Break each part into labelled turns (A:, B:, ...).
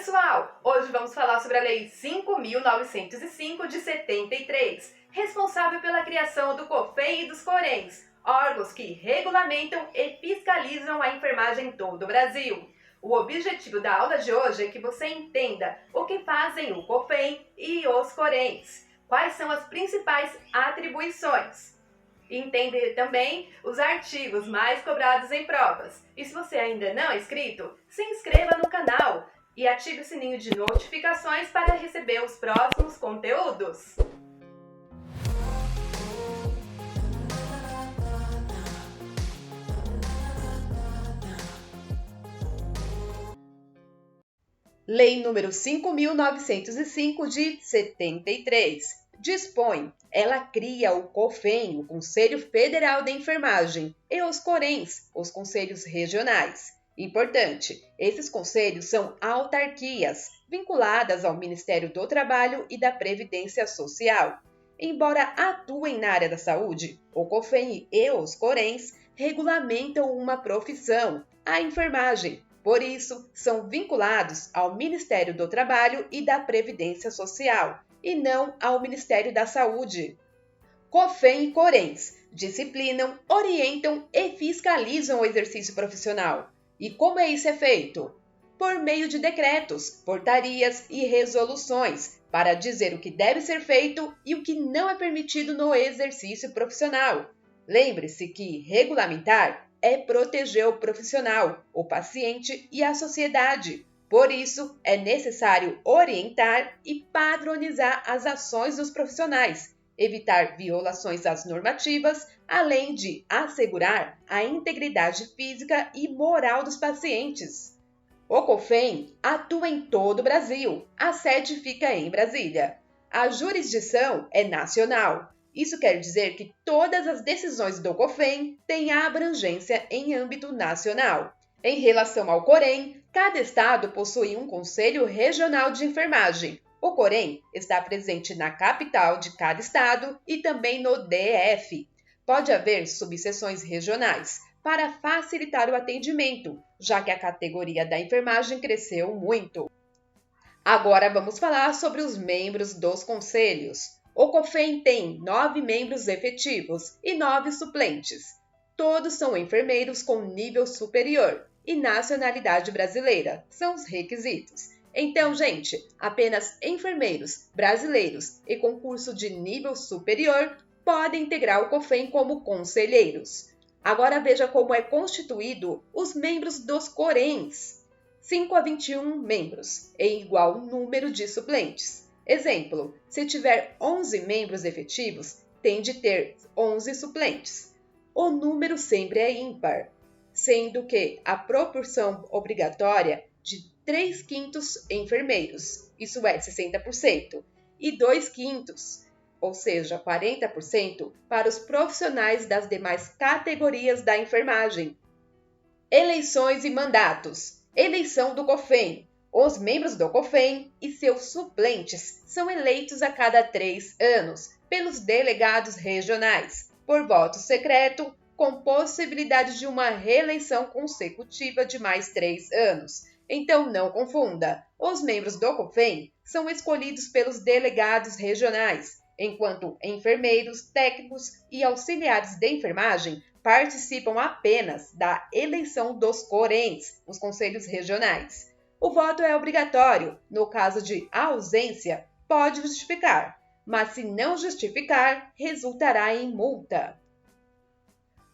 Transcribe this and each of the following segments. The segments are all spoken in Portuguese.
A: pessoal! Hoje vamos falar sobre a Lei 5.905 de 73, responsável pela criação do COFEN e dos CORENs, órgãos que regulamentam e fiscalizam a enfermagem em todo o Brasil. O objetivo da aula de hoje é que você entenda o que fazem o COFEN e os CORENs, quais são as principais atribuições. Entender também os artigos mais cobrados em provas. E se você ainda não é inscrito, se inscreva no canal e ative o sininho de notificações para receber os próximos conteúdos. Lei número 5.905 de 73 dispõe, ela cria o COFEN, o Conselho Federal de Enfermagem, e os CORENs, os Conselhos Regionais. Importante, esses conselhos são autarquias, vinculadas ao Ministério do Trabalho e da Previdência Social. Embora atuem na área da saúde, o COFEN e os CORENs regulamentam uma profissão, a enfermagem. Por isso, são vinculados ao Ministério do Trabalho e da Previdência Social, e não ao Ministério da Saúde. COFEN e CORENs disciplinam, orientam e fiscalizam o exercício profissional. E como isso é feito? Por meio de decretos, portarias e resoluções, para dizer o que deve ser feito e o que não é permitido no exercício profissional. Lembre-se que regulamentar é proteger o profissional, o paciente e a sociedade. Por isso, é necessário orientar e padronizar as ações dos profissionais, evitar violações às normativas, além de assegurar a integridade física e moral dos pacientes. O COFEN atua em todo o Brasil. A sede fica em Brasília. A jurisdição é nacional. Isso quer dizer que todas as decisões do COFEN têm abrangência em âmbito nacional. Em relação ao COREN, cada estado possui um Conselho Regional de Enfermagem. O COREN está presente na capital de cada estado e também no DF. Pode haver subseções regionais para facilitar o atendimento, já que a categoria da enfermagem cresceu muito. Agora vamos falar sobre os membros dos conselhos. O COFEN tem 9 membros efetivos e 9 suplentes. Todos são enfermeiros com nível superior e nacionalidade brasileira, são os requisitos. Então, gente, apenas enfermeiros brasileiros e com curso de nível superior podem integrar o COFEN como conselheiros. Agora veja como é constituído os membros dos CORENs. 5 a 21 membros, em igual número de suplentes. Exemplo, se tiver 11 membros efetivos, tem de ter 11 suplentes. O número sempre é ímpar, sendo que a proporção obrigatória de 3/5 enfermeiros, isso é 60%, e 2/5, ou seja, 40%, para os profissionais das demais categorias da enfermagem. Eleições e mandatos. Eleição do COFEN. Os membros do COFEN e seus suplentes são eleitos a cada 3 anos pelos delegados regionais, por voto secreto, com possibilidade de uma reeleição consecutiva de mais 3 anos. Então não confunda, os membros do COFEN são escolhidos pelos delegados regionais, enquanto enfermeiros, técnicos e auxiliares de enfermagem participam apenas da eleição dos CORENs, os conselhos regionais. O voto é obrigatório, no caso de ausência, pode justificar, mas se não justificar, resultará em multa.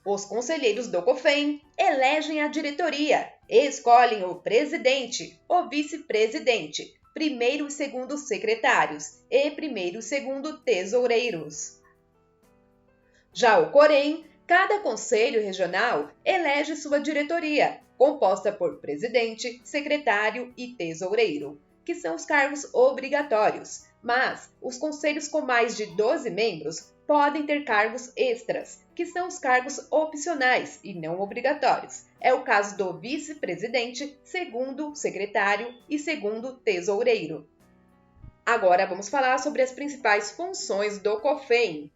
A: Os conselheiros do COFEN elegem a diretoria e escolhem o presidente, o vice-presidente, primeiro e segundo secretários e primeiro e segundo tesoureiros. Já o COREN, cada conselho regional elege sua diretoria, composta por presidente, secretário e tesoureiro, que são os cargos obrigatórios, mas os conselhos com mais de 12 membros podem ter cargos extras, que são os cargos opcionais e não obrigatórios. É o caso do vice-presidente, segundo secretário e segundo tesoureiro. Agora vamos falar sobre as principais funções do COFEN.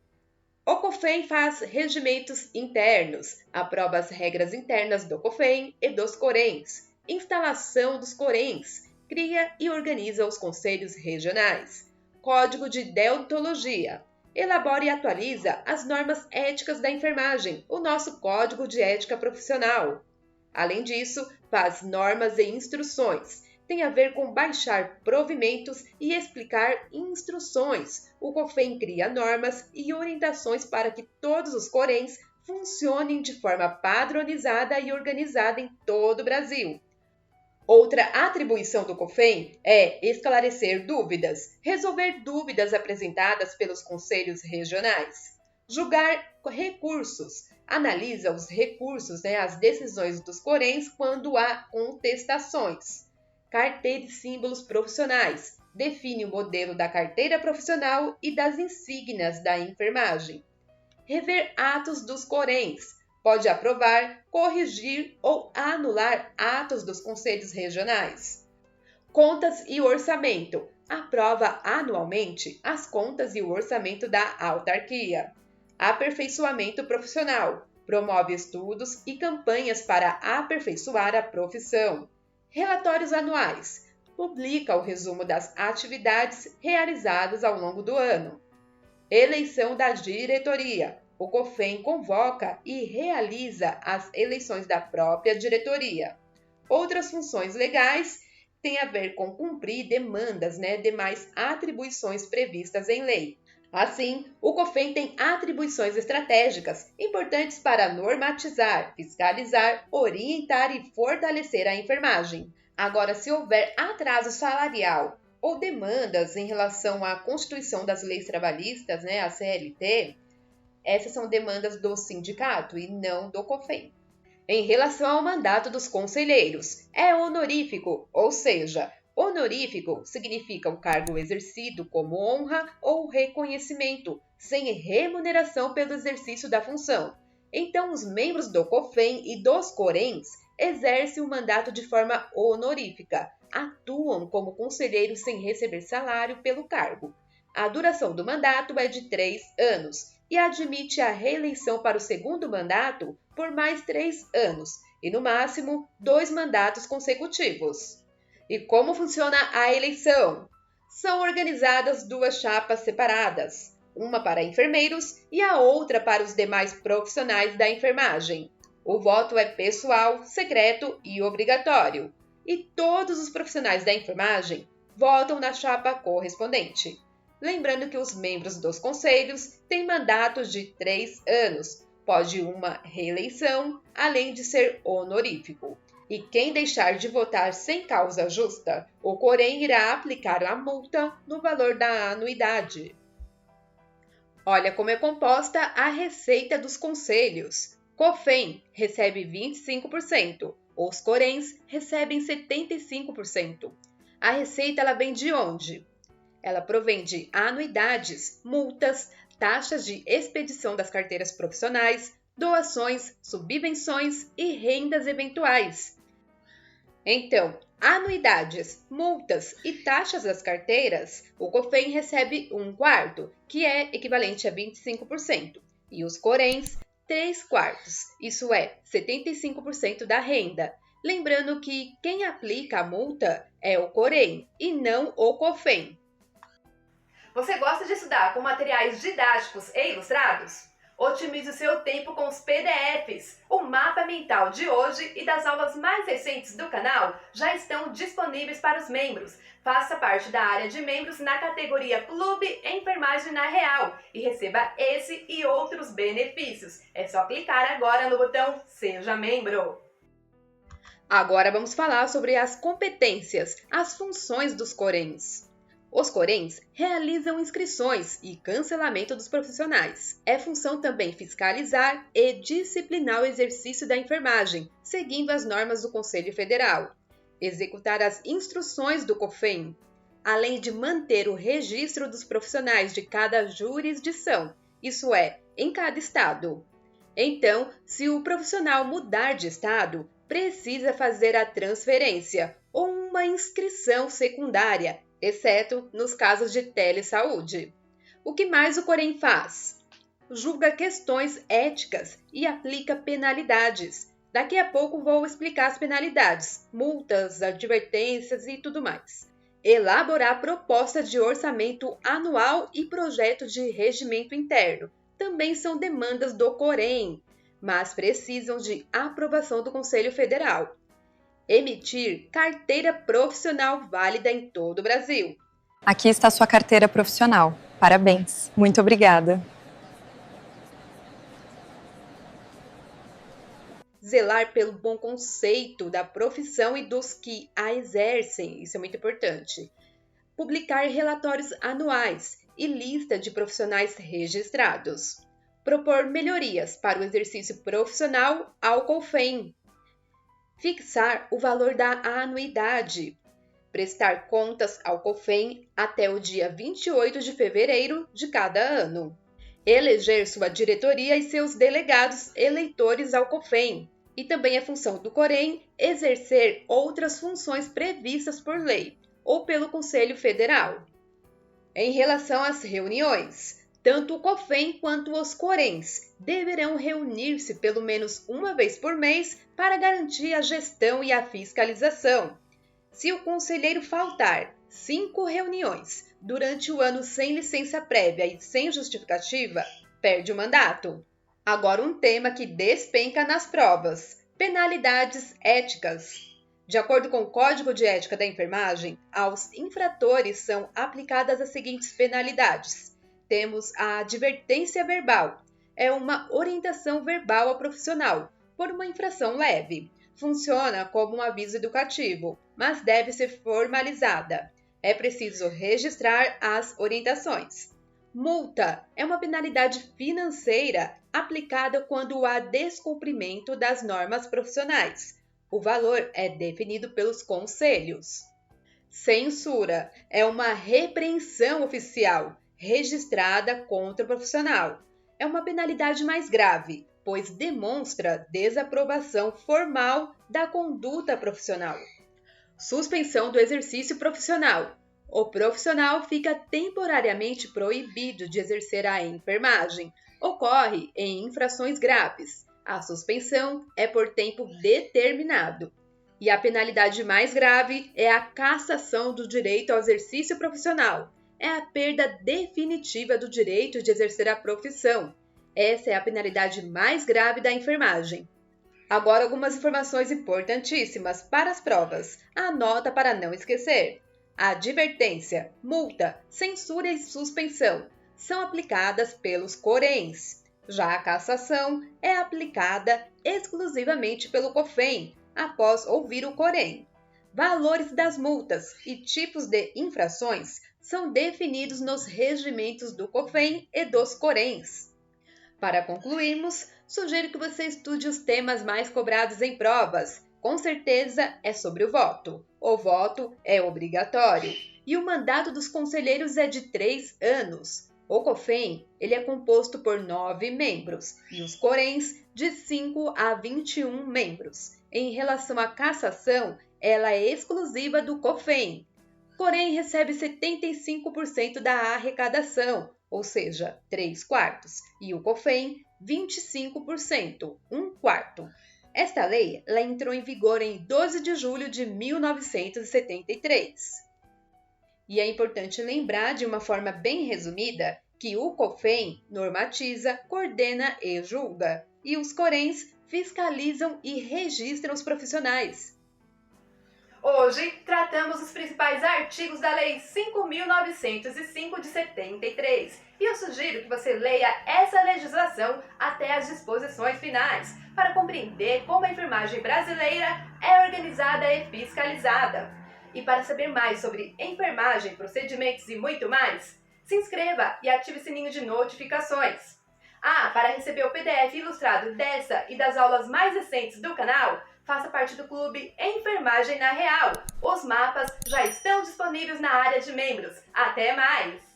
A: O COFEN faz regimentos internos, aprova as regras internas do COFEN e dos CORENs, instalação dos CORENs, cria e organiza os conselhos regionais. Código de Deontologia. Elabora e atualiza as normas éticas da enfermagem, o nosso Código de Ética Profissional. Além disso, faz normas e instruções. Tem a ver com baixar provimentos e explicar instruções. O COFEM cria normas e orientações para que todos os CORENs funcionem de forma padronizada e organizada em todo o Brasil. Outra atribuição do COFEM é esclarecer dúvidas, resolver dúvidas apresentadas pelos conselhos regionais, julgar recursos, analisa os recursos, as decisões dos CORENs quando há contestações. Carteira e símbolos profissionais, define o modelo da carteira profissional e das insígnias da enfermagem. Rever atos dos CORENs, pode aprovar, corrigir ou anular atos dos conselhos regionais. Contas e orçamento. Aprova anualmente as contas e o orçamento da autarquia. Aperfeiçoamento profissional. Promove estudos e campanhas para aperfeiçoar a profissão. Relatórios anuais. Publica o resumo das atividades realizadas ao longo do ano. Eleição da diretoria. O COFEM convoca e realiza as eleições da própria diretoria. Outras funções legais têm a ver com cumprir demandas, demais atribuições previstas em lei. Assim, o COFEM tem atribuições estratégicas importantes para normatizar, fiscalizar, orientar e fortalecer a enfermagem. Agora, se houver atraso salarial ou demandas em relação à constituição das leis trabalhistas, a CLT, essas são demandas do sindicato e não do COFEM. Em relação ao mandato dos conselheiros, é honorífico, ou seja, honorífico significa um cargo exercido como honra ou reconhecimento, sem remuneração pelo exercício da função. Então, os membros do COFEM e dos CORENs exercem o mandato de forma honorífica, atuam como conselheiros sem receber salário pelo cargo. A duração do mandato é de 3 anos e admite a reeleição para o segundo mandato por mais 3 anos e, no máximo, 2 mandatos consecutivos. E como funciona a eleição? São organizadas 2 chapas separadas, uma para enfermeiros e a outra para os demais profissionais da enfermagem. O voto é pessoal, secreto e obrigatório, e todos os profissionais da enfermagem votam na chapa correspondente. Lembrando que os membros dos conselhos têm mandatos de 3 anos, pode uma reeleição, além de ser honorífico. E quem deixar de votar sem causa justa, o COREN irá aplicar a multa no valor da anuidade. Olha como é composta a receita dos conselhos. COFEM recebe 25%, os CORENs recebem 75%. A receita ela vem de onde? Ela provém de anuidades, multas, taxas de expedição das carteiras profissionais, doações, subvenções e rendas eventuais. Então, anuidades, multas e taxas das carteiras, o COFEM recebe 1/4, que é equivalente a 25%, e os CORENs 3/4, isso é, 75% da renda. Lembrando que quem aplica a multa é o COREN e não o COFEM. Você gosta de estudar com materiais didáticos e ilustrados? Otimize o seu tempo com os PDFs. O mapa mental de hoje e das aulas mais recentes do canal já estão disponíveis para os membros. Faça parte da área de membros na categoria Clube Enfermagem na Real e receba esse e outros benefícios. É só clicar agora no botão Seja Membro. Agora vamos falar sobre as competências, as funções dos CORENs. Os CORENs realizam inscrições e cancelamento dos profissionais. É função também fiscalizar e disciplinar o exercício da enfermagem, seguindo as normas do Conselho Federal. Executar as instruções do COFEM, além de manter o registro dos profissionais de cada jurisdição, isso é, em cada estado. Então, se o profissional mudar de estado, precisa fazer a transferência ou uma inscrição secundária, exceto nos casos de telesaúde. O que mais o COREN faz? Julga questões éticas e aplica penalidades. Daqui a pouco vou explicar as penalidades, multas, advertências e tudo mais. Elaborar proposta de orçamento anual e projeto de regimento interno. Também são demandas do Corém, mas precisam de aprovação do Conselho Federal. Emitir carteira profissional válida em todo o Brasil.
B: Aqui está sua carteira profissional. Parabéns. Muito obrigada.
A: Zelar pelo bom conceito da profissão e dos que a exercem, isso é muito importante. Publicar relatórios anuais e lista de profissionais registrados. Propor melhorias para o exercício profissional ao COFEM. Fixar o valor da anuidade. Prestar contas ao COFEM até o dia 28 de fevereiro de cada ano. Eleger sua diretoria e seus delegados eleitores ao COFEM. E também é função do Corém exercer outras funções previstas por lei ou pelo Conselho Federal. Em relação às reuniões, tanto o COFEM quanto os Coréns deverão reunir-se pelo menos uma vez por mês para garantir a gestão e a fiscalização. Se o conselheiro faltar 5 reuniões durante o ano sem licença prévia e sem justificativa, perde o mandato. Agora um tema que despenca nas provas: penalidades éticas. De acordo com o Código de Ética da Enfermagem, aos infratores são aplicadas as seguintes penalidades. Temos a advertência verbal. É uma orientação verbal ao profissional por uma infração leve. Funciona como um aviso educativo, mas deve ser formalizada. É preciso registrar as orientações. Multa é uma penalidade financeira aplicada quando há descumprimento das normas profissionais. O valor é definido pelos conselhos. Censura é uma repreensão oficial registrada contra o profissional. É uma penalidade mais grave, pois demonstra desaprovação formal da conduta profissional. Suspensão do exercício profissional. O profissional fica temporariamente proibido de exercer a enfermagem. Ocorre em infrações graves. A suspensão é por tempo determinado. E a penalidade mais grave é a cassação do direito ao exercício profissional. É a perda definitiva do direito de exercer a profissão. Essa é a penalidade mais grave da enfermagem. Agora algumas informações importantíssimas para as provas. Anota para não esquecer. A advertência, multa, censura e suspensão são aplicadas pelos Coréns. Já a cassação é aplicada exclusivamente pelo COFEM, após ouvir o Corém. Valores das multas e tipos de infrações são definidos nos regimentos do COFEM e dos Coréns. Para concluirmos, sugiro que você estude os temas mais cobrados em provas. Com certeza é sobre o voto. O voto é obrigatório e o mandato dos conselheiros é de 3 anos. O COFEM ele é composto por 9 membros e os Coréns de 5 a 21 membros. Em relação à cassação, ela é exclusiva do COFEM. Corém recebe 75% da arrecadação, ou seja, 3/4, e o COFEM 25%, 1/4. Esta lei ela entrou em vigor em 12 de julho de 1973. E é importante lembrar, de uma forma bem resumida, que o COFEM normatiza, coordena e julga, e os Coréns fiscalizam e registram os profissionais. Hoje, tratamos os principais artigos da Lei 5.905 de 73 e eu sugiro que você leia essa legislação até as disposições finais para compreender como a enfermagem brasileira é organizada e fiscalizada. E para saber mais sobre enfermagem, procedimentos e muito mais, se inscreva e ative o sininho de notificações. Para receber o PDF ilustrado dessa e das aulas mais recentes do canal, faça parte do clube Enfermagem na Real. Os mapas já estão disponíveis na área de membros. Até mais!